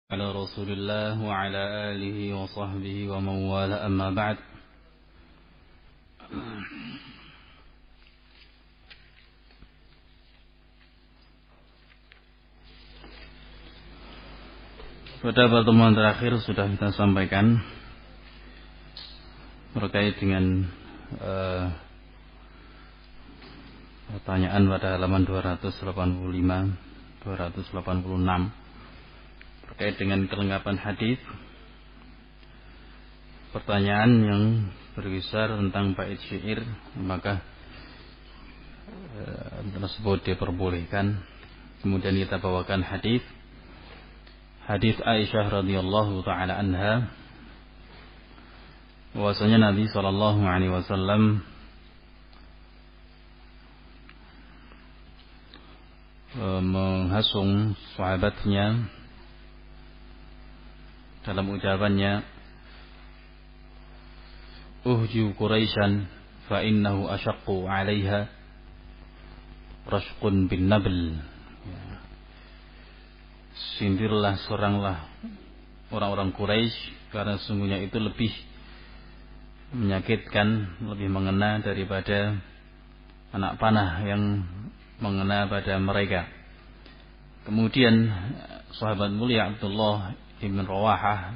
على رسول الله وعلى آله وصحبه ومن والاه أما بعد. Pada pertemuan terakhir sudah kita sampaikan terkait dengan pertanyaan pada halaman 285 286 terkait dengan kelengkapan hadis. Pertanyaan yang berkisar tentang bait syair, maka tersebut diperbolehkan. Kemudian kita bawakan hadis Aisyah radhiyallahu taala anha, bahwasanya Nabi sallallahu alaihi wasallam menghasung sahabatnya dalam ucapannya, uhju Quraisyan fa innahu ashaqqu 'alaiha rashqun bin nabl. Sindirlah, seranglah orang-orang Quraisy karena sungguhnya itu lebih menyakitkan, lebih mengena daripada anak panah yang mengena pada mereka. Kemudian sahabat mulia Abdullah ibn Rawahah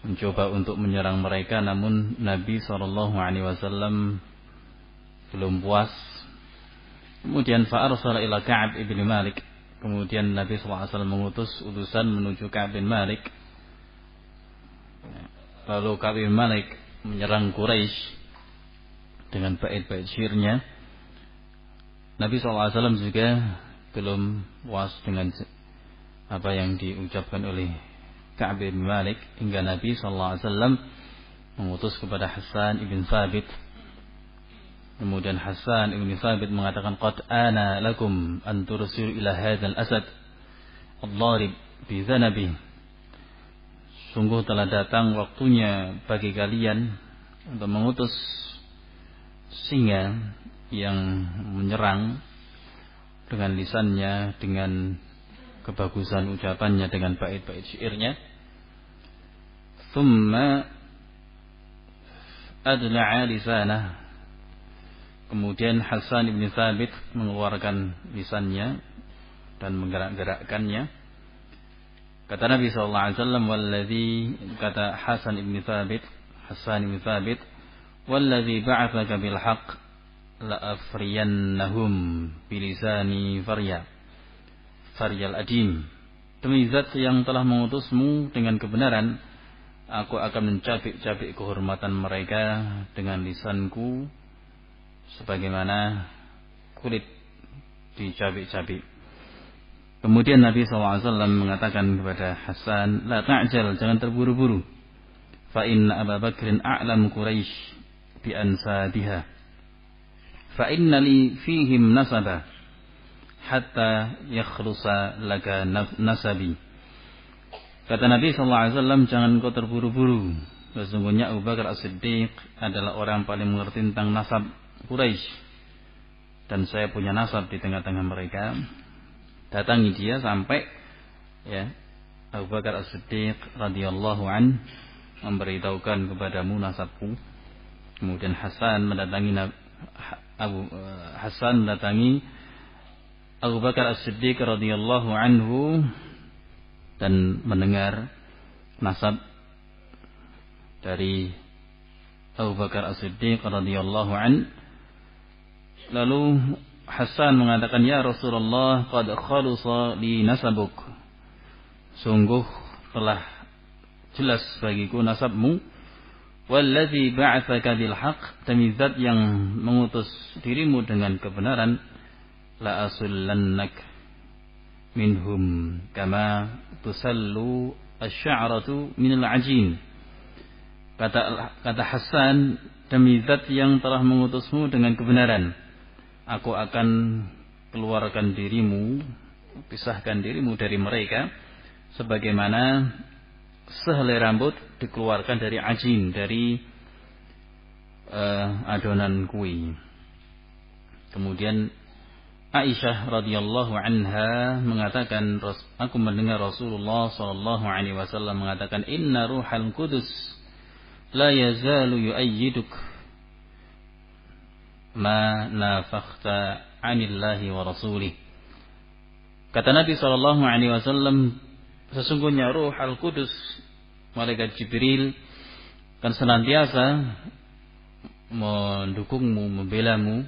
mencoba untuk menyerang mereka, namun Nabi SAW belum puas. Kemudian fa'arsala ila Ka'ab ibn Malik. Kemudian Nabi SAW mengutus utusan menuju Ka'ab bin Malik. Lalu Ka'ab bin Malik menyerang Quraisy dengan bait-bait syairnya. Nabi SAW juga belum puas dengan apa yang diucapkan oleh Ka'ab bin Malik, hingga Nabi SAW mengutus kepada Hasan ibn Thabit. Kemudian Hasan ibn Thabit mengatakan, qad ana lakum an tursilu ila hadzal asad ad-darib bi dhanabi. Sungguh telah datang waktunya bagi kalian untuk mengutus singa yang menyerang dengan lisannya, dengan kebagusan ucapannya, dengan bait-bait syairnya. Thumma adla'a lisanah. Kemudian Hasan ibn Thabit mengeluarkan lisannya dan menggerak-gerakkannya. Kata Nabi SAW, kata Hasan ibn Thabit, walladhi ba'athaka bil haqq la'afriyannahum bilisani Faryal adim. Demi zat yang telah mengutusmu dengan kebenaran, aku akan mencabik-cabik kehormatan mereka dengan lisanku sebagaimana kulit dicabik-cabik. Kemudian Nabi SAW mengatakan kepada Hasan, la ta'jal, jangan terburu-buru. Fa inna Abu Bakrin a'lam Quraisy bi ansabiha. Fa inna li fihim nasaba hatta yakhlusa laka nasabi. Kata Nabi SAW, jangan kau terburu-buru. Sesungguhnya Abu Bakar As-Siddiq adalah orang paling mengerti tentang nasab Quraisy, dan saya punya nasab di tengah-tengah mereka. Datangi dia sampai Abu Bakar As-Siddiq radhiyallahu an memberitahukan kepadamu nasabku. Kemudian Hasan mendatangi Abu Bakar As-Siddiq radhiyallahu anhu dan mendengar nasab dari Abu Bakar As-Siddiq radhiyallahu an. Lalu Hasan mengatakan, ya Rasulullah, qad khalusa li nasabuk. Sungguh telah jelas bagiku nasabmu. Walladzi ba'atsaka bil haqq, demi zat yang mengutus dirimu dengan kebenaran, la asullannak minhum kama tusallu asy-sya'ratu minal ajin. Kata Hasan, demi zat yang telah mengutusmu dengan kebenaran, aku akan keluarkan dirimu, pisahkan dirimu dari mereka sebagaimana sehelai rambut dikeluarkan dari ajin, dari adonan kue. Kemudian Aisyah radhiyallahu anha mengatakan, aku mendengar Rasulullah sallallahu alaihi wasallam mengatakan, inna ruhal qudus la yazalu yu'ayyiduk ma nafakhta 'anillahi wa rasulih. Kata Nabi sallallahu alaihi wasallam, sesungguhnya Ruh Al-Qudus, malaikat Jibril, akan senantiasa mendukungmu, membelamu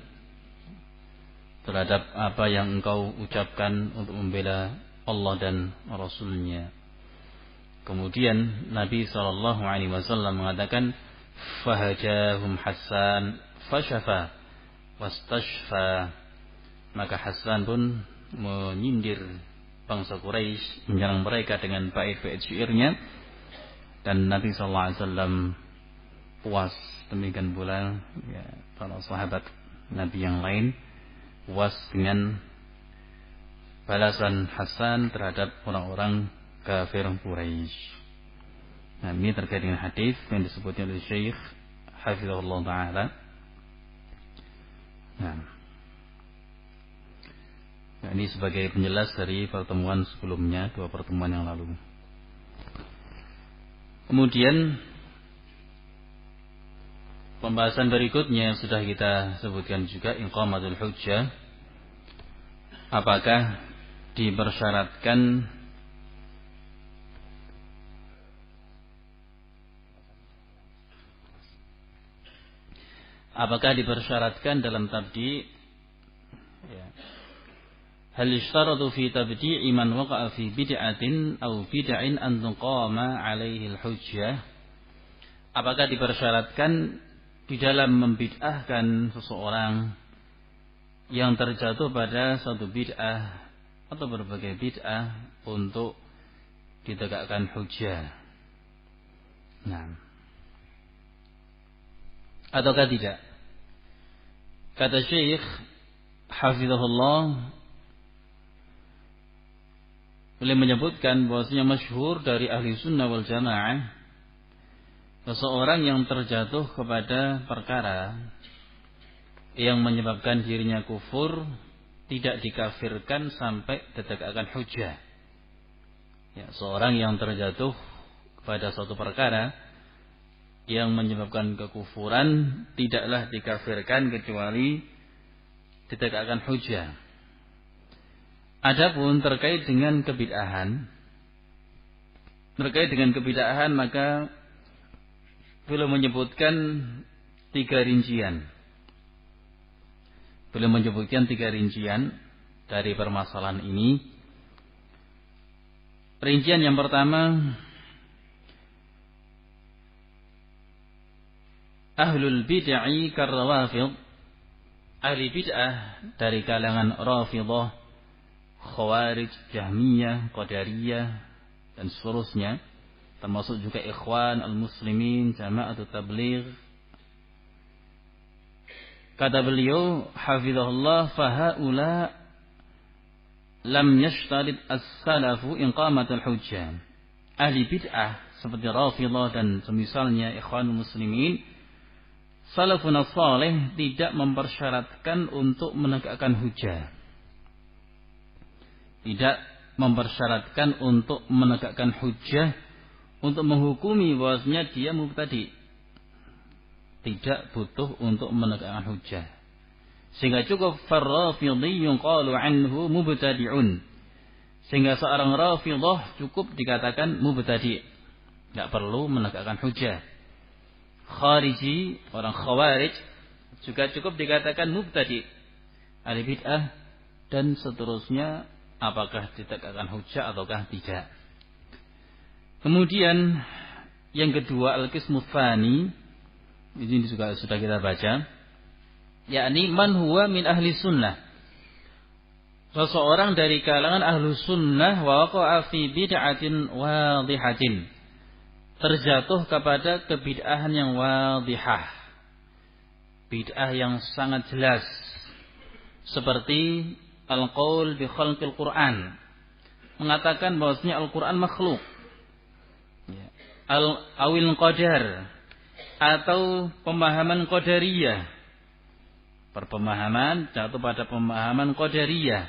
terhadap apa yang engkau ucapkan untuk membela Allah dan Rasulnya. Kemudian Nabi SAW mengatakan, fahajahum Hassan fasyafa wastashfa. Maka Hassan pun menyindir bangsa Quraisy, menyerang mereka dengan bait-bait syairnya, dan Nabi SAW puas. Demikian pula ya, para sahabat Nabi yang lain puas dengan balasan Hasan terhadap orang-orang kafir Quraisy. Nah, ini terkait dengan hadis yang disebutnya oleh Syekh Hafizahullah Ta'ala. Nah, ini sebagai penjelas dari pertemuan sebelumnya, 2 pertemuan yang lalu. Kemudian pembahasan berikutnya sudah kita sebutkan juga, iqamatul hujjah. Apakah dipersyaratkan dalam tabdi'? Ya. Hal yashtaratu fi tabdi'i man waqa'a fi bid'atin aw bid'in an tuqama 'alaihi al-hujjah? Apakah dipersyaratkan di dalam membid'ahkan seseorang yang terjatuh pada suatu bid'ah atau berbagai bid'ah untuk ditegakkan hujjah? Nah, ataukah tidak? Kata Syekh Hafizahullah, beliau menyebutkan bahwasanya masyhur dari ahli sunnah wal jamaah, seseorang yang terjatuh kepada perkara yang menyebabkan dirinya kufur tidak dikafirkan sampai ditegakkan hujjah. Ya, seorang yang terjatuh kepada suatu perkara yang menyebabkan kekufuran tidaklah dikafirkan kecuali ditegakkan hujjah. Adapun terkait dengan kebid'ahan, maka beliau menyebutkan 3 rincian. Beliau menyebutkan 3 rincian dari permasalahan ini. Rincian yang pertama, ahlul bid'ah karrawafid, ahli bid'ah dari kalangan Rafidhah, Khawarij, Jahmiyah, Qadariyah dan seterusnya, termasuk juga Ikhwan al-Muslimin, Jama'atut Tabligh. Kata beliau hafizahullah, fahaula lam yashtarid as-salafu iqamatul hujjah. Ahli bid'ah seperti Rafidhah dan semisalnya Ikhwanul Muslimin, salafun salih tidak mempersyaratkan untuk menegakkan hujjah. Tidak mempersyaratkan untuk menegakkan hujjah, untuk menghukumi bahwasanya dia mubtadi'. Tidak butuh untuk menegakkan hujjah. Sehingga cukup farrafidhiyyun qalu anhu mubtadi'un. Sehingga seorang Rafidhah cukup dikatakan mubtadi'. Tidak perlu menegakkan hujjah. Khariji, orang Khawarij, juga cukup dikatakan mubtadi'. Ahli bid'ah dan seterusnya, apakah ditegakkan hujjah ataukah tidak. Kemudian yang kedua, al-qismu tsani, ini juga sudah kita baca, yakni man huwa min ahli sunnah, seseorang dari kalangan ahlu sunnah, wa waqa'a fi bid'atin wadhihatin, terjatuh kepada kebid'ahan yang wadhihah, bid'ah yang sangat jelas, seperti al-qaul bi khalqil Quran, mengatakan bahwasanya Al-Quran makhluk, al-awil qadar, atau pemahaman qadariyah, berpemahaman jatuh pada pemahaman Qadariyah.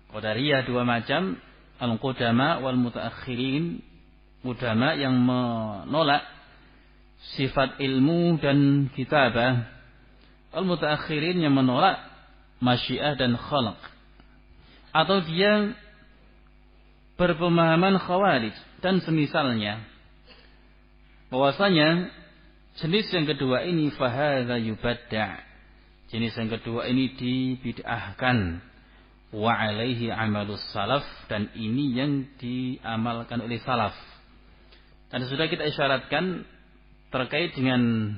Qadariyah dua macam, al-qudama wal mutaakhirin. Qudama yang menolak sifat ilmu dan kitabah, al-mutaakhirin yang menolak masyiah dan khalq. Atau dia berpemahaman khawarij dan semisalnya, bahwasanya jenis yang kedua ini fahadha yubadda', jenis yang kedua ini dibid'ahkan, wa alaihi amalus salaf, dan ini yang diamalkan oleh salaf. Dan sudah kita isyaratkan terkait dengan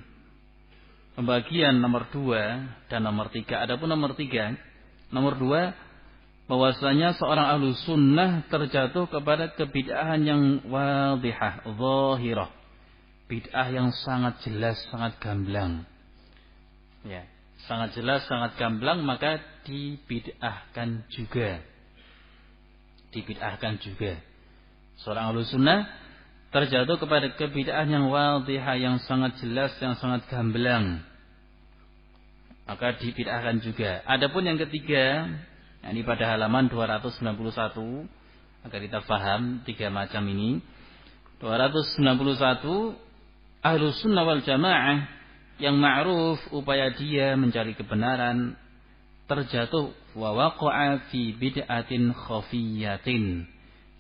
pembagian nomor 2 dan nomor 3. Adapun nomor 3, nomor 2, bahwasanya seorang ahlu sunnah terjatuh kepada kebid'ahan yang wadihah, zahirah, bid'ah yang sangat jelas, sangat gamblang. Ya, sangat jelas, sangat gamblang, maka dibid'ahkan juga. Dibid'ahkan juga. Seorang ahlu sunnah terjatuh kepada kebid'ahan yang wadihah, yang sangat jelas, yang sangat gamblang, maka dibid'ahkan juga. Adapun yang ketiga, ini pada halaman 291, agar kita paham tiga macam ini. 291, ahlu sunnah wal jamaah yang ma'ruf upaya dia mencari kebenaran terjatuh wa waqa'a fi bid'atin khafiyatin,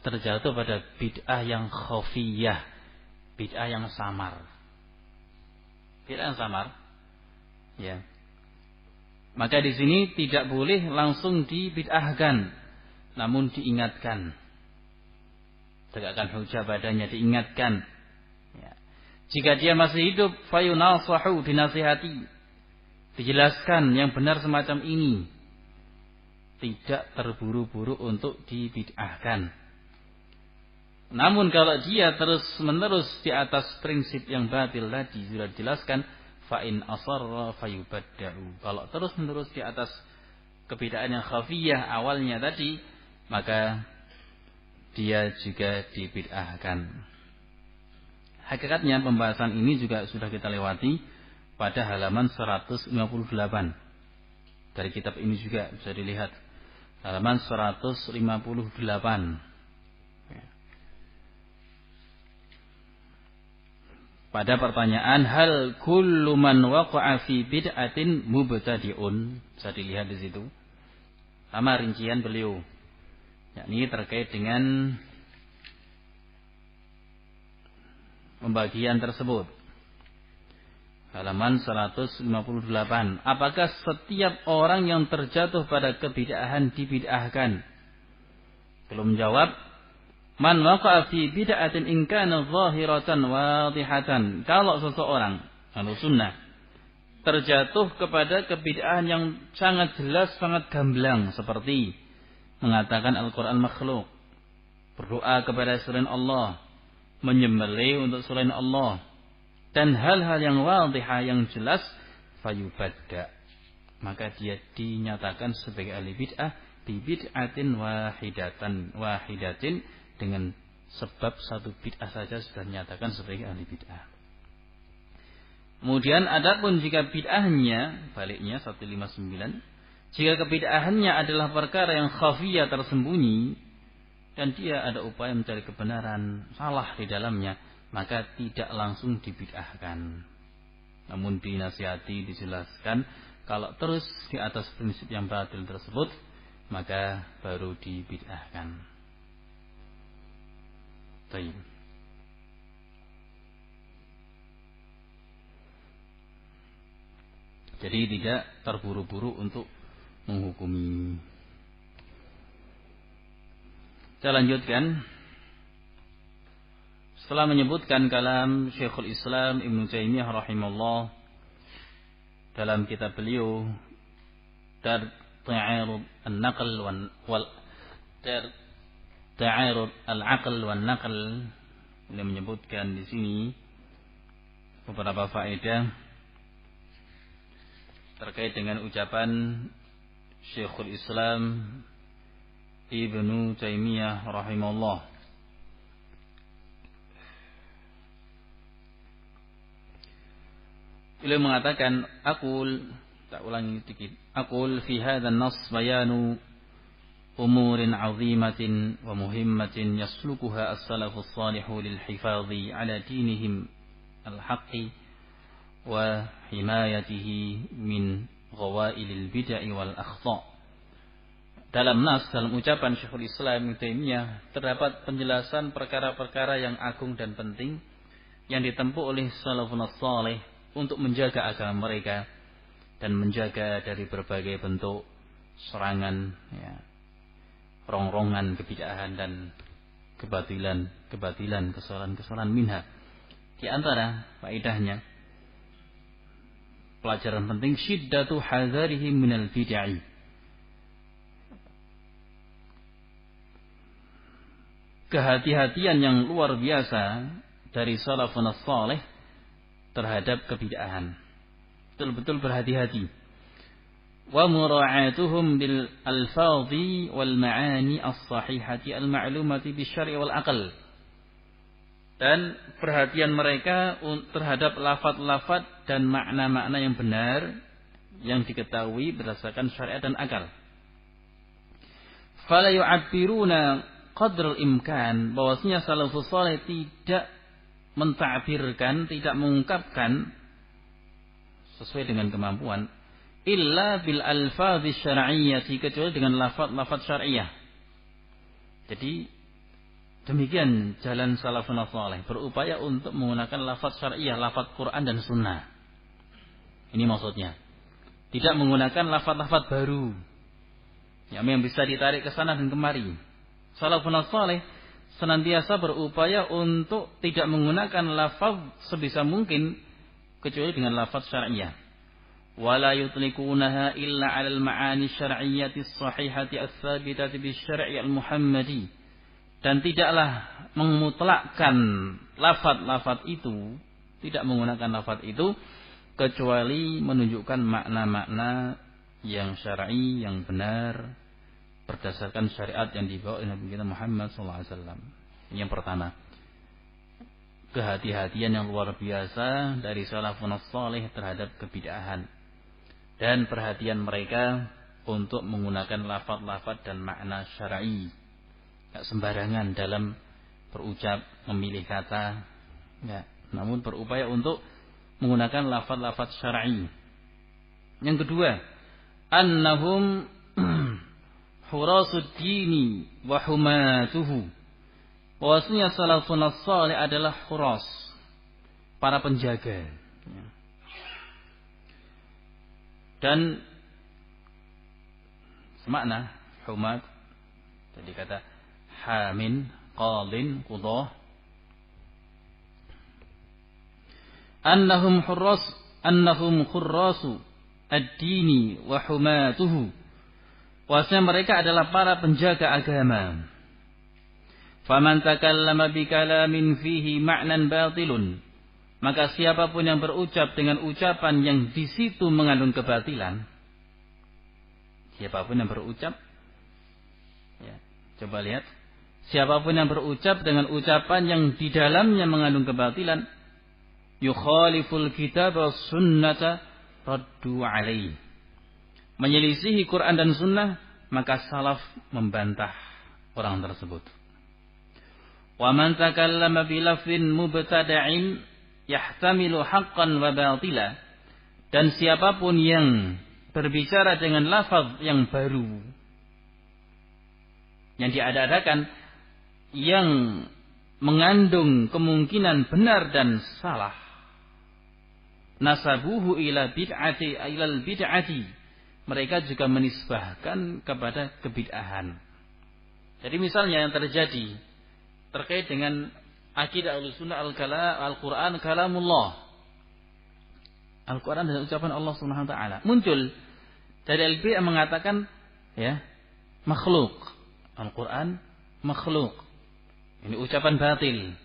terjatuh pada bid'ah yang khafiyah, bid'ah yang samar. Bid'ah yang samar, ya. Maka di sini tidak boleh langsung dibid'ahkan, namun diingatkan. Tegakkan hujah padanya, diingatkan. Ya. Jika dia masih hidup, fayunasahu, dinasihati, dijelaskan yang benar semacam ini. Tidak terburu-buru untuk dibid'ahkan. Namun kalau dia terus-menerus di atas prinsip yang batil tadi, sudah dijelaskan, fa'in asarra fayubadda'u. Kalau terus-menerus di atas kebid'ahan yang khafiyah awalnya tadi, maka dia juga dibid'ahkan. Hakikatnya pembahasan ini juga sudah kita lewati pada halaman 158. Dari kitab ini juga bisa dilihat. Halaman 158. Pada pertanyaan hal kullu man waqa'a fi bid'atin mubtadi'un, bisa dilihat di situ. Sama rincian beliau. Yakni terkait dengan pembagian tersebut. Halaman 158. Apakah setiap orang yang terjatuh pada kebid'ahan dibid'ahkan? Belum jawab. Man waqa'a fi bid'atin in kana zahiratan wadihatan. Kalau seseorang ahlu sunnah terjatuh kepada kebid'ahan yang sangat jelas, sangat gamblang, seperti mengatakan Al-Quran makhluk, berdoa kepada selain Allah, menyembelih untuk selain Allah, dan hal-hal yang wadihah, yang jelas, fayubadda, maka dia dinyatakan sebagai ahli bid'ah bi bid'atin wahidatin, dengan sebab satu bid'ah saja sudah dinyatakan sebagai ahli bid'ah. Kemudian adapun jika bid'ahnya, baliknya 159, jika kebid'ahannya adalah perkara yang khafiyah, tersembunyi, dan dia ada upaya mencari kebenaran, salah di dalamnya, maka tidak langsung dibid'ahkan. Namun dinasihati, dijelaskan, kalau terus di atas prinsip yang batil tersebut, maka baru dibid'ahkan. Baik. Jadi tidak terburu-buru untuk menghukumi. Kita lanjutkan. Setelah menyebutkan kalam Syekhul Islam Ibnu Taimiyah rahimahullah dalam kitab beliau Ta'arud an-naql wal Ta'arud al-aql wan naql, beliau menyebutkan di sini beberapa faedah terkait dengan ucapan Syekhul Islam Ibnu Taimiyah rahimahullah. beliau mengatakan, tak ulangi sedikit. Aqul fi hadzal nas bayanu umurin 'azimatin wa muhimmatin yaslukuha as-salafus shalihu lil hifadhi 'ala dinihim al-haqqi wa himayatihi min ghawailil bid'ah wal akhta'. Dalam ucapan Syekhul Islam Ibnu Taimiyah terdapat penjelasan perkara-perkara yang agung dan penting yang ditempuh oleh salafun saleh untuk menjaga agama mereka dan menjaga dari berbagai bentuk serangan, rongrongan kebid'ahan dan kebatilan, kesalahan minha. Di antara faedahnya, pelajaran penting, syiddatu hadzarihim minal bid'ah. Kehati-hatian yang luar biasa dari salafun saleh terhadap kebid'ahan. Betul-betul berhati-hati. Wa mura'atuhum bil alfadhi wal ma'ani as-sahihati al-ma'lumati bisyar'i wal aql. Dan perhatian mereka terhadap lafaz-lafaz dan makna-makna yang benar yang diketahui berdasarkan syariat dan akal. Fala yu'abbiruna qadrul imkan, bahwasanya salafus saleh tidak menta'birkan, tidak mengungkapkan sesuai dengan kemampuan, illa bil alfadhi syar'iyyati, kecuali dengan lafaz-lafaz syariah. Jadi demikian jalan salafun saleh, berupaya untuk menggunakan lafaz syariah, lafaz Quran dan Sunnah. Ini maksudnya. Tidak menggunakan lafaz-lafaz baru yang bisa ditarik ke sana dan kemari. Salafun saleh senantiasa berupaya untuk tidak menggunakan lafaz sebisa mungkin kecuali dengan lafaz syariah. Wala yutlikunaha illa 'alal ma'ani syar'iyyati as-sahihati ats-tsabitati bisyar'i al-muhammadi. Dan tidaklah memutlakkan lafaz-lafaz itu, tidak menggunakan lafaz itu kecuali menunjukkan makna-makna yang syar'i, yang benar berdasarkan syariat yang dibawa oleh Nabi kita Muhammad SAW. Ini yang pertama. Kehati-hatian yang luar biasa dari salafun saleh terhadap kebid'ahan. Dan perhatian mereka untuk menggunakan lafaz-lafaz dan makna syar'i. Tak sembarangan dalam berucap, memilih kata. Namun berupaya untuk menggunakan lafaz-lafaz syar'i. Yang kedua, annahum hurasud dini wa humatuhu. Bahwasanya salafun salih adalah huras, para penjaga. Dan semakna humat, tadi kata hamin, qadin, qudah. Annahum khurrasu ad-dini wa humatuhu. Bahwasanya mereka adalah para penjaga agama. Faman takallama bikalamin fihi ma'nan batilun, maka siapapun yang berucap dengan ucapan yang di situ mengandung kebatilan, siapapun yang berucap, coba lihat, siapapun yang berucap dengan ucapan yang di dalamnya mengandung kebatilan, yukhaliful kitab was sunnata raddu alaih, menyelisihi Quran dan Sunnah, maka salaf membantah orang tersebut. Wa man takallama bi lafzin mubtada'in yahtamilu haqqan wa batila, dan siapapun yang berbicara dengan lafaz yang baru, yang diada-adakan, yang mengandung kemungkinan benar dan salah, nasabuhu ila bid'ati ilal bid'ati, mereka juga menisbahkan kepada kebid'ahan. Jadi misalnya yang terjadi terkait dengan akidah Ahlussunnah Al-Quran kalamullah, Al-Quran dan ucapan Allah Subhanahu wa taala, muncul dari al-bid'ah mengatakan makhluk, Al-Quran makhluk. Ini ucapan batil.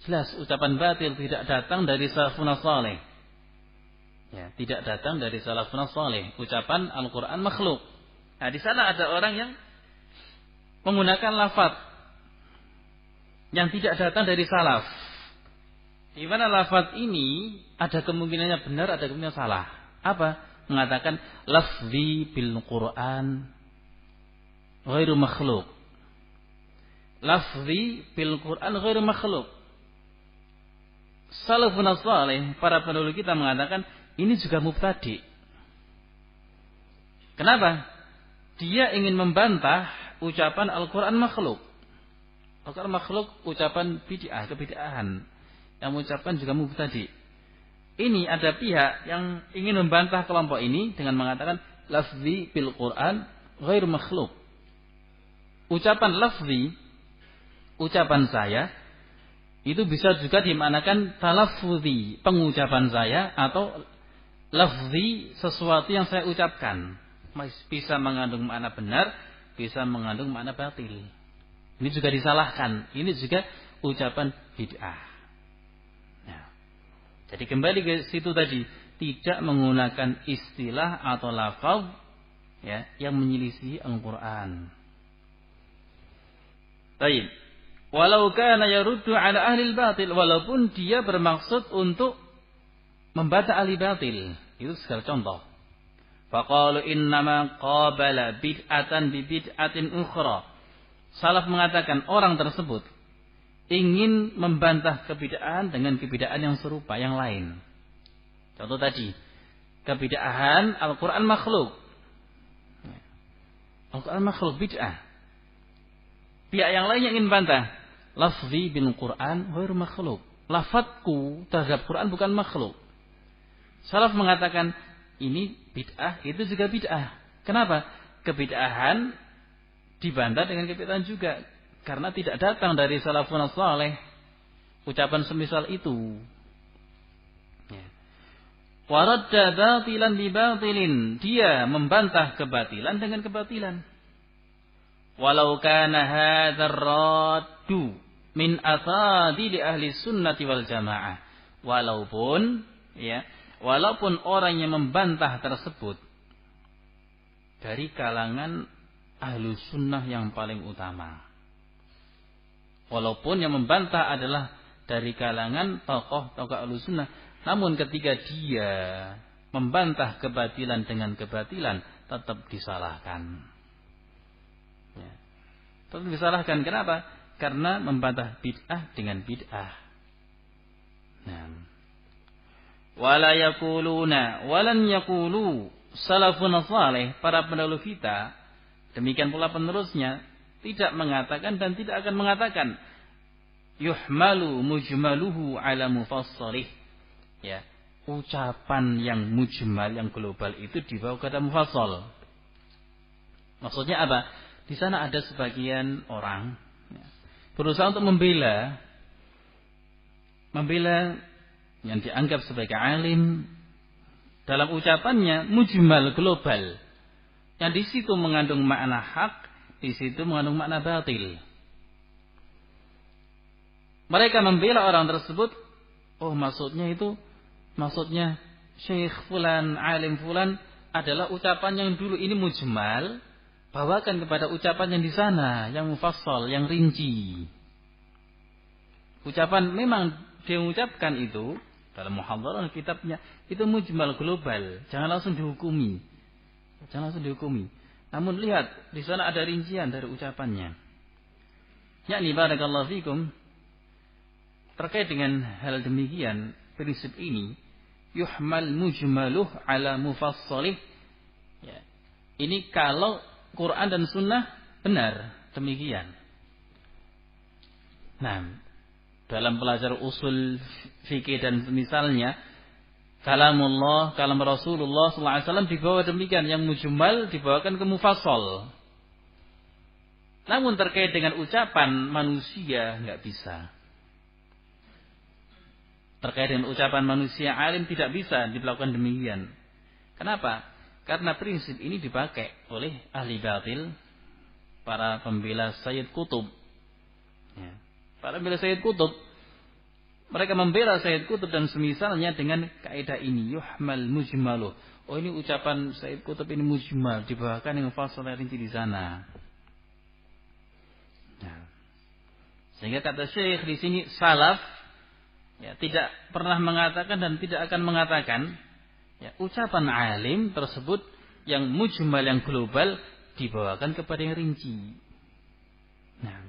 Jelas ucapan batil tidak datang dari salafun saleh. Tidak datang dari salafun saleh. Ucapan Al-Quran makhluk. Nah, di sana ada orang yang menggunakan lafaz yang tidak datang dari salaf, Di mana lafaz ini ada kemungkinannya benar, ada kemungkinan salah. Apa? Mengatakan lafzi bil Quran ghairu makhluk. Lafzi bil Quran ghairu makhluk. Salafun salih, para pendahulu kita mengatakan ini juga mubtadi. Kenapa? Dia ingin membantah ucapan Al-Quran makhluk. Al-Quran makhluk ucapan bid'ah, kebid'ahan. Yang mengucapkan juga mubtadi. Ini ada pihak yang ingin membantah kelompok ini dengan mengatakan lafzi bil Quran ghairu makhluk. Ucapan lafzi, ucapan saya itu bisa juga dimaknakan talaffuzi, pengucapan saya, atau lafzi, sesuatu yang saya ucapkan. Bisa mengandung makna benar, bisa mengandung makna batil. Ini juga disalahkan. Ini juga ucapan bid'ah. Nah, jadi kembali ke situ tadi, tidak menggunakan istilah atau lafaz ya, yang menyelisih Al-Quran. Baik. Walau kana yaruddu ala ahli batil, walaupun dia bermaksud untuk membantah ahli batil. Itu segala contoh. Faqalu innama qabala bid'atan bi bid'atin ukhra. Salaf mengatakan orang tersebut ingin membantah kebid'ahan dengan kebid'ahan yang serupa, yang lain. Contoh tadi, kebid'ahan Al-Quran makhluk. Al-Quran makhluk, bid'ah. Pihak yang lain yang ingin bantah, lafzi bil Quran ghairu makhluk. Lafadzku terhadap Quran bukan makhluk. Salaf mengatakan ini bid'ah, itu juga bid'ah. Kenapa? Kebid'ahan dibantah dengan kebid'ahan juga, karena tidak datang dari salafun saleh ucapan semisal itu. Waradda batilan bi batilin, dia membantah kebatilan dengan kebatilan. Walau kana hadzal raddu min asadili ahli sunnati wal jamaah. Walaupun orang yang membantah tersebut dari kalangan ahlu sunnah yang paling utama. Walaupun yang membantah adalah dari kalangan tokoh-tokoh ahlu sunnah, namun ketika dia membantah kebatilan dengan kebatilan, tetap disalahkan. Ya. Tetap disalahkan. Kenapa? Karena membantah bid'ah dengan bid'ah. Nah. Wala yaquluna walan yaqulu salafun salih, para pendahulu kita, demikian pula penerusnya, tidak mengatakan dan tidak akan mengatakan yuhmalu mujmaluhu ala mufassalih. Ya, ucapan yang mujmal, yang global itu dibawa ke dalam mufassal. Maksudnya apa? Di sana ada sebagian orang berusaha untuk membela yang dianggap sebagai alim dalam ucapannya mujmal, global, yang di situ mengandung makna hak, di situ mengandung makna batil. Mereka membela orang tersebut, oh maksudnya Syekh fulan, alim fulan adalah ucapan yang dulu ini mujmal, bawakan kepada ucapan yang di sana, yang mufassal, yang rinci. Ucapan memang dia mengucapkan itu dalam muhadharah kitabnya, itu mujmal, global, jangan langsung dihukumi. Namun lihat di sana ada rincian dari ucapannya. Yakni barakallahu fikum, terkait dengan hal demikian, prinsip ini yuhmal mujmaluh ala mufassalih. Ya. Ini kalau Quran dan Sunnah benar demikian. Nah, dalam belajar usul fikih dan misalnya, kalamullah, kalam Rasulullah SAW dibawa demikian, yang mujmal dibawakan ke mufassal. Namun terkait dengan ucapan manusia nggak bisa. Terkait dengan ucapan manusia alim tidak bisa dilakukan demikian. Kenapa? Karena prinsip ini dipakai oleh ahli batil, para pembela Sayyid Qutb. Ya. Para pembela Sayyid Qutb, mereka membela Sayyid Qutb dan semisalnya dengan kaidah ini, yuhmal mujmaluh. Oh, ini ucapan Sayyid Qutb ini mujmal, dibawakan dengan fasal rinci di sana. Nah. Sehingga kata Syekh di sini, salaf Ya, tidak pernah mengatakan dan tidak akan mengatakan ya, ucapan alim tersebut yang mujmal, yang global dibawakan kepada yang rinci. Nah,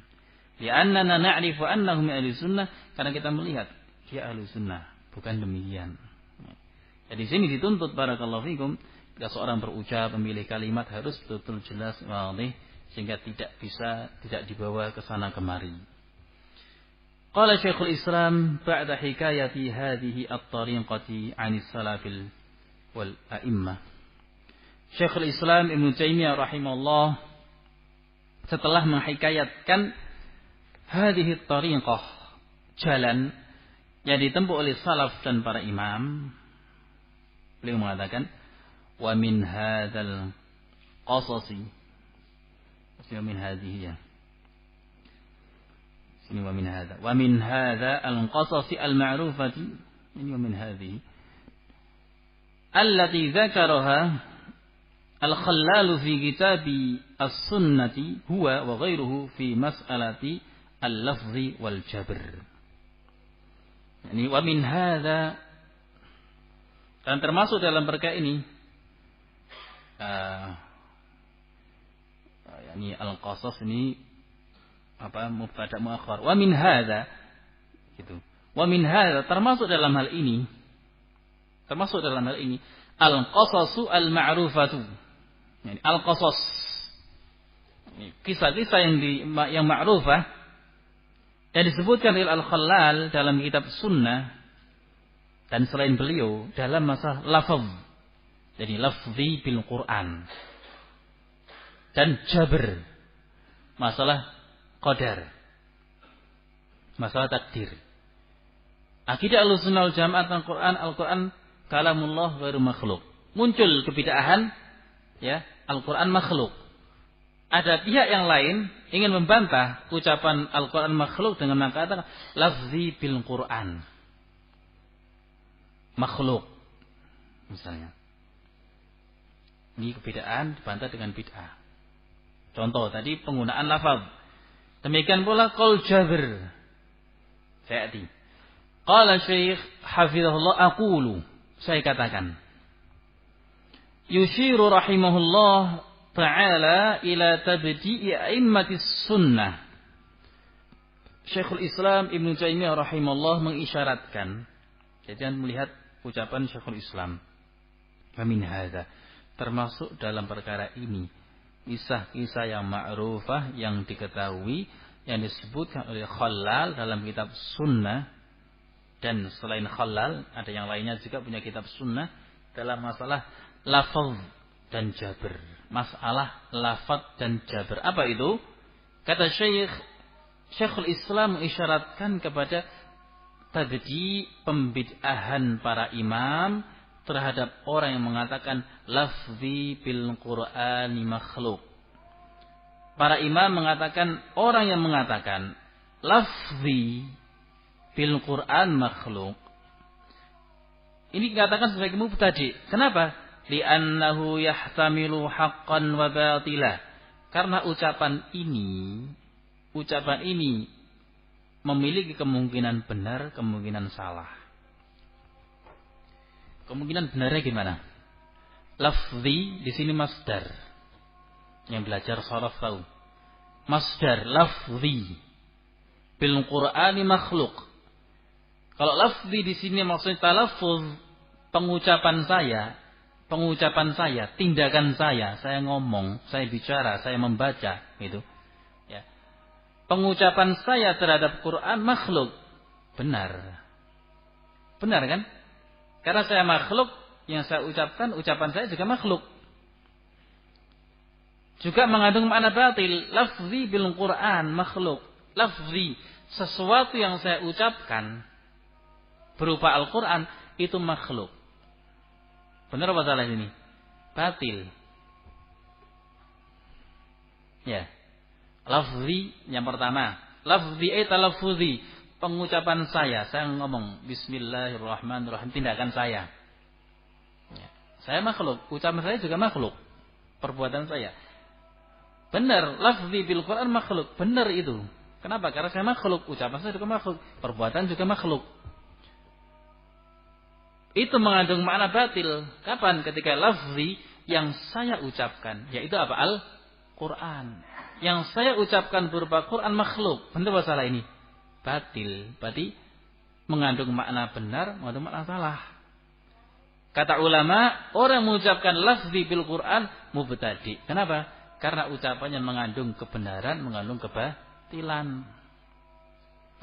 li'annana na'rifu annahum ahli sunnah, karena kita melihat dia ahli sunnah, bukan demikian. Ya, di sini dituntut barakallahu fikum, jika seorang berucap memilih kalimat harus betul-betul jelas, wadih, sehingga tidak dibawa ke sana kemari. Qala Syekhul Islam ba'da hikayati hadhihi at-tariqati 'anis salafil wal a'immah. Syekhul Islam Ibnu Taimiyah rahimahullah setelah menghikayatkan hadhihi at-tariqah, jalan yang ditempuh oleh salaf dan para imam, beliau mengatakan wa min hadzal qasasi, wa min hadhihi ya. Ini wa min hadza al-qasasi al-ma'rufati, ini wa min hadhihi allati dzakaraha al-Khallal fi kitabi as-sunnati huwa wa ghairuhu fi mas'alati al-lafzi wal jabr. Ini wa min hadza, dan termasuk dalam perkara ini yakni al-qasas ini mubtada muakhar. Wa min hadza, gitu. Wa min hadza termasuk dalam hal ini al-qasasu al-ma'rufatu. Yani al-qasas. Ini kisah-kisah yang ma'rufah yang disebutkan oleh Al-Khallal dalam kitab Sunnah dan selain beliau dalam masalah lafaz. Jadi lafzi bil Quran dan jabr, masalah qadar, masalah takdir. Akidah Ahlussunnah wal Jamaah tentang Al-Quran kalamullah ghairu makhluk. Muncul kebid'ahan, ya, Al-Quran makhluk. Ada pihak yang lain ingin membantah ucapan Al-Quran makhluk dengan mengatakan lafzi bil Quran makhluk, misalnya. Ini kebid'ahan dibantah dengan bid'ah. Contoh tadi penggunaan lafaz. Demikian pula qaul jabr. Sayati. Qala Syekh hafizahullah aqulu, saya katakan. Yushiru rahimahullah ta'ala ila tabdi'i a'immatis sunnah. Syekhul Islam Ibnu Taimiyah rahimahullah mengisyaratkan. Jadi melihat ucapan Syekhul Islam. Wa min hadza, termasuk dalam perkara ini kisah-kisah yang ma'rufah yang diketahui yang disebutkan oleh Khallal dalam kitab Sunnah, dan selain Khallal ada yang lainnya juga punya kitab Sunnah dalam masalah lafaz dan jabr, masalah lafaz dan jabr. Apa itu? Kata Syekhul Islam mengisyaratkan kepada tadi pembid'ahan para imam terhadap orang yang mengatakan lafzi bil Qur'ani makhluk. Para imam mengatakan, orang yang mengatakan lafzi bil Qur'an makhluk, ini dikatakan sebagai mubtadi'. Kenapa? Li'annahu yahtamilu haqqan wa batila. Karena ucapan ini memiliki kemungkinan benar, kemungkinan salah. Kemungkinan benarnya gimana? Lafzi di sini masdar. Yang belajar sharaf tahu. Masdar lafzi bil Qur'ani makhluk. Kalau lafzi di sini maksudnya talaffuz, pengucapan saya, tindakan saya ngomong, saya bicara, saya membaca, gitu. Ya. Pengucapan saya terhadap Quran makhluk. Benar. Benar kan? Karena saya makhluk, yang saya ucapkan, ucapan saya juga makhluk. Juga mengandung makna batil. Lafzi bil Quran makhluk. Lafzi, sesuatu yang saya ucapkan berupa Al-Quran itu makhluk. Benar apa salah ini? Batil. Ya. Lafzi yang pertama. Lafzi talaffuzi. Pengucapan saya ngomong Bismillahirrahmanirrahim, tindakan saya. Ya. Saya makhluk, ucapan saya juga makhluk. Perbuatan saya. Benar, lafzi bil Quran makhluk. Benar itu. Kenapa? Karena saya makhluk, ucapan saya juga makhluk, perbuatan juga makhluk. itu mengandung makna batil. Kapan? Ketika lafzi yang saya ucapkan, yaitu apa? Al-Quran. Yang saya ucapkan berupa Quran makhluk. Benar apa salah ini? Batil. Berarti mengandung makna benar, mengandung makna salah. Kata ulama, orang mengucapkan lafzi bil Quran mubtadi. Kenapa? Karena ucapannya mengandung kebenaran, mengandung kebatilan.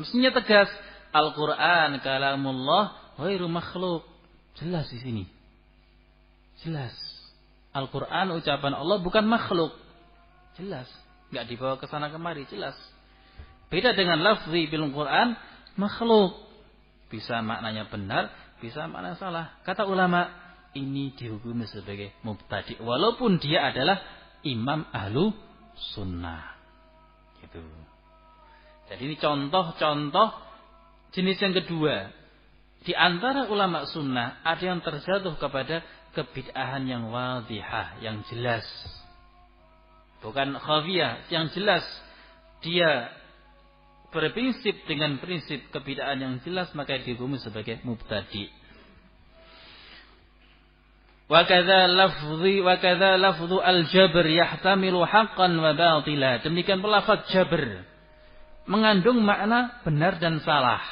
Mestinya tegas, Al-Quran kalamullah ghairu makhluk. Jelas di sini. Jelas. Al-Quran ucapan Allah bukan makhluk. Jelas. Enggak dibawa ke sana kemari, jelas. Beda dengan lafzi bil Quran makhluk. Bisa maknanya benar, bisa maknanya salah. Kata ulama, ini dihukumi sebagai mubtadi. Walaupun dia adalah imam ahlu sunnah. Gitu. Jadi ini contoh-contoh jenis yang kedua. Di antara ulama sunnah ada yang terjatuh kepada kebid'ahan yang wadihah, yang jelas. Bukan khafiyah, yang jelas. Dia berprinsip dengan prinsip kebid'ahan yang jelas, maka dihukumi sebagai mubtadi. Wa kadza lafdhu al-jabr yahtamilu haqqan wa batila. Demikian pula lafaz jabr mengandung makna benar dan salah.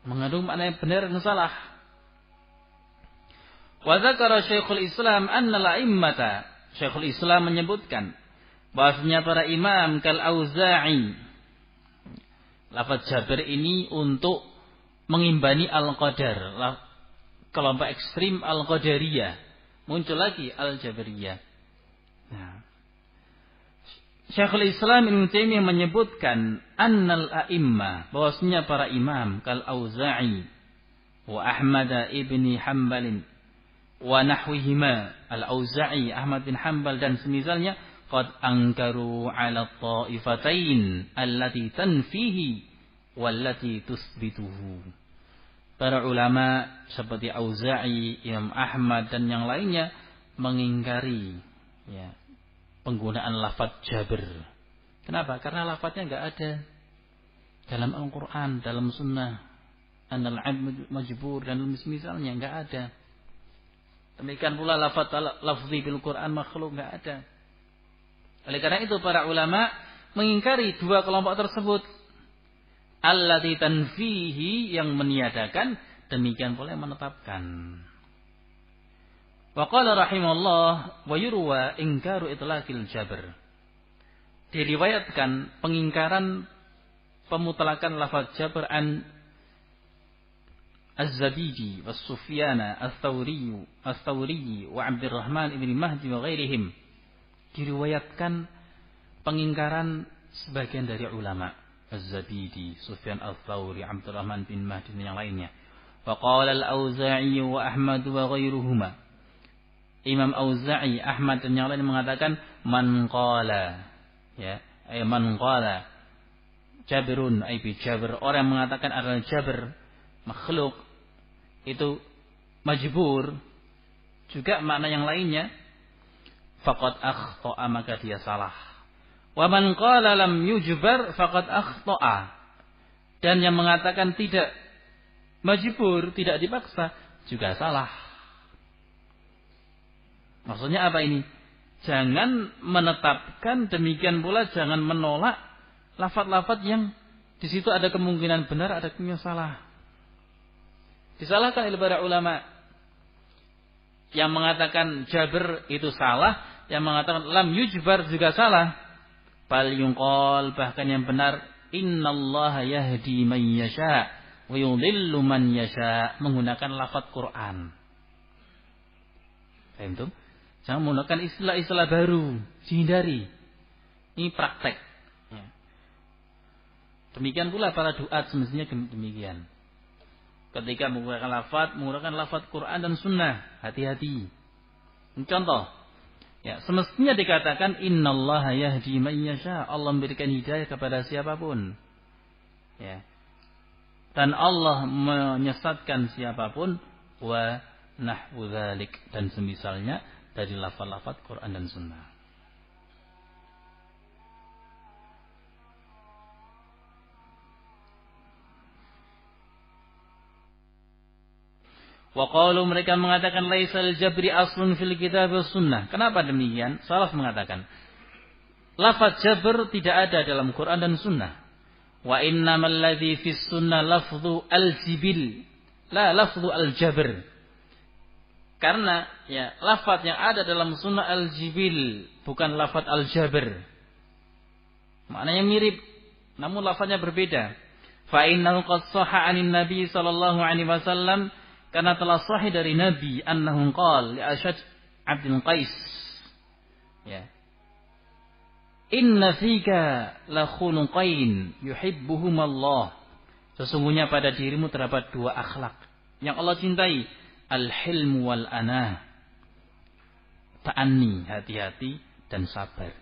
Mengandung makna yang benar dan salah. Wa dzakara Syekhul Islam anna al-a'immata. Syekhul Islam menyebutkan bahwasanya para imam kal Auza'i, lafaz jabr ini untuk mengimbani al-qadar, kelompok ekstrim al-qadariyah, muncul lagi al-jabriyah. Nah, Syekhul Islam Ibnu Taimiyah menyebutkan annal a'imma, bahwasanya para imam kal Auza'i wa Ahmad ibni Hanbal wa nahwihima, al-Auza'i, Ahmad bin Hanbal dan semisalnya, qad ankaru 'ala ta'ifatain allati tanfihi wallati tusbituhu. Para ulama seperti Auza'i, Imam Ahmad dan yang lainnya mengingkari ya, penggunaan lafaz jabr. Kenapa? Karena lafaznya enggak ada dalam Al-Qur'an, dalam sunnah. Annal 'abd majbur dan misalnya enggak ada. Demikian pula lafzi bil Quran makhluk enggak ada. Oleh karena itu para ulama mengingkari dua kelompok tersebut. Allati tanfihi, yang meniadakan, demikian pula yang menetapkan. Wa qala rahimallah wa yurwa inkaru itlaqil jabr. Diriwayatkan pengingkaran pemutlakan lafaz jabr an Az-Zabidi was Sufyana Ats-Tsauri wa Abdurrahman ibn Mahdi wa ghairihim. Diriwayatkan pengingkaran sebagian dari ulama, Az-Zabidi, Sufyan Ats-Tsauri, Abdurrahman bin Mahdi dan yang lainnya. Wa qala al-Auza'i wa Ahmad wa ghairuhuma. Imam Auza'i, Ahmad dan yang lain mengatakan man qala, ya, man qala jabrun ay bi jabr, orang mengatakan adalah jabr makhluk itu majbur, juga makna yang lainnya, faqad akhta'a, maka dia salah. Wa man qala lam yujbar faqad akhta'a, dan yang mengatakan tidak majbur, tidak dipaksa, juga salah. Maksudnya apa ini? Jangan menetapkan, demikian pula jangan menolak lafaz-lafaz yang di situ ada kemungkinan benar, ada kemungkinan salah. Disalahkan oleh para ulama. Yang mengatakan jabr itu salah, yang mengatakan lam yujbar juga salah. Bal yunqal, bahkan yang benar, innallaha yahdi man yasha wa yudhillu man yasha, menggunakan lafaz Quran. Paham tuh? Jangan menggunakan istilah-istilah baru, dihindari. Ini praktek. Ya. Demikian pula para duat semestinya demikian. Ketika menggunakan lafaz Quran dan Sunnah, hati-hati. Contoh, ya, semestinya dikatakan innallaha yahdi man yasha, Allah memberikan hidayah kepada siapapun. Ya. Dan Allah menyesatkan siapapun, wa nahwu dzalik, dan semisalnya dari lafaz-lafaz Quran dan Sunnah. Wa qalu mereka mengatakan laisal jabri aslun fil kitab was sunnah. Kenapa demikian? Salaf mengatakan lafaz jabr tidak ada dalam Quran dan sunnah. Wa innamal ladzi fis sunnah lafdhu al-jibil la lafdhu al-jabr. Karena ya lafaz yang ada dalam sunnah al-jibil bukan lafaz al-jabr. Maknanya mirip namun lafaznya berbeda. Fa innahu qad shahha 'anin nabi sallallahu alaihi wasallam karena telah sahih dari nabi annahu qala li Ashaj Abdul Qais ya inna fika la khuluqain yuhibbuhum Allah. Sesungguhnya pada dirimu terdapat dua akhlak yang Allah cintai, al-hilm wal anah, ta'anni, hati-hati dan sabar.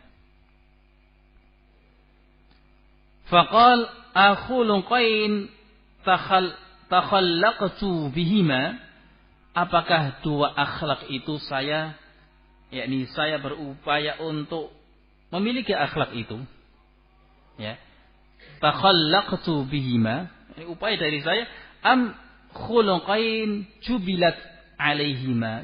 Faqal akhuluqain takhallaqtu bihima, apakah dua akhlak itu saya berupaya untuk memiliki akhlak itu, ya. Takhallaqtu bihima, ini upaya dari saya, am khuluqain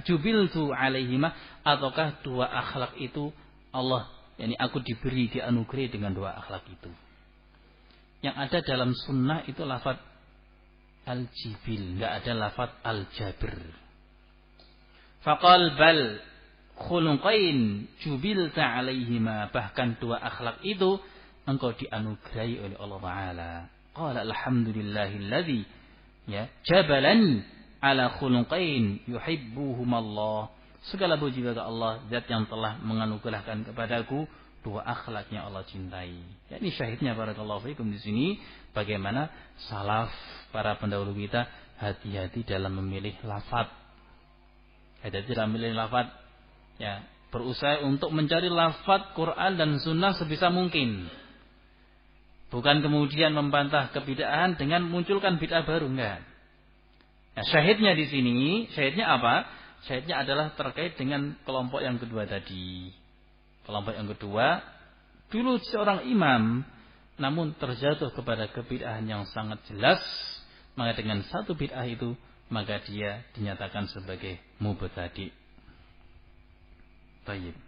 jubiltu alaihima, ataukah dua akhlak itu Allah, aku dianugerahi dengan dua akhlak itu. Yang ada dalam sunnah itu lafaz al-jibil, enggak ada lafaz al-jabr. Faqal bal khuluqain jubilta alaihima, bahkan dua akhlak itu engkau dianugerahi oleh Allah Taala. Qala alhamdulillahilladzi jabalani ala khuluqain yuhibbuhum Allah. Segala puji bagi Allah, zat yang telah menganugerahkan kepadaku dua akhlak yang Allah cintai. Ini syahidnya barakallahu fikum di sini bagaimana salaf para pendahulu kita hati-hati dalam memilih lafaz. Hati-hati dalam memilih lafaz. Ya, berusaha untuk mencari lafaz Quran dan sunnah sebisa mungkin. Bukan kemudian membantah kebid'ahan dengan munculkan bid'ah baru, enggak. Nah, syahidnya di sini, syahidnya apa? Syahidnya adalah terkait dengan kelompok yang kedua tadi. Kelompok yang kedua, dulu seorang imam, namun terjatuh kepada kebid'ahan yang sangat jelas, maka dengan satu bid'ah itu, maka dia dinyatakan sebagai mubtadi'. Baik.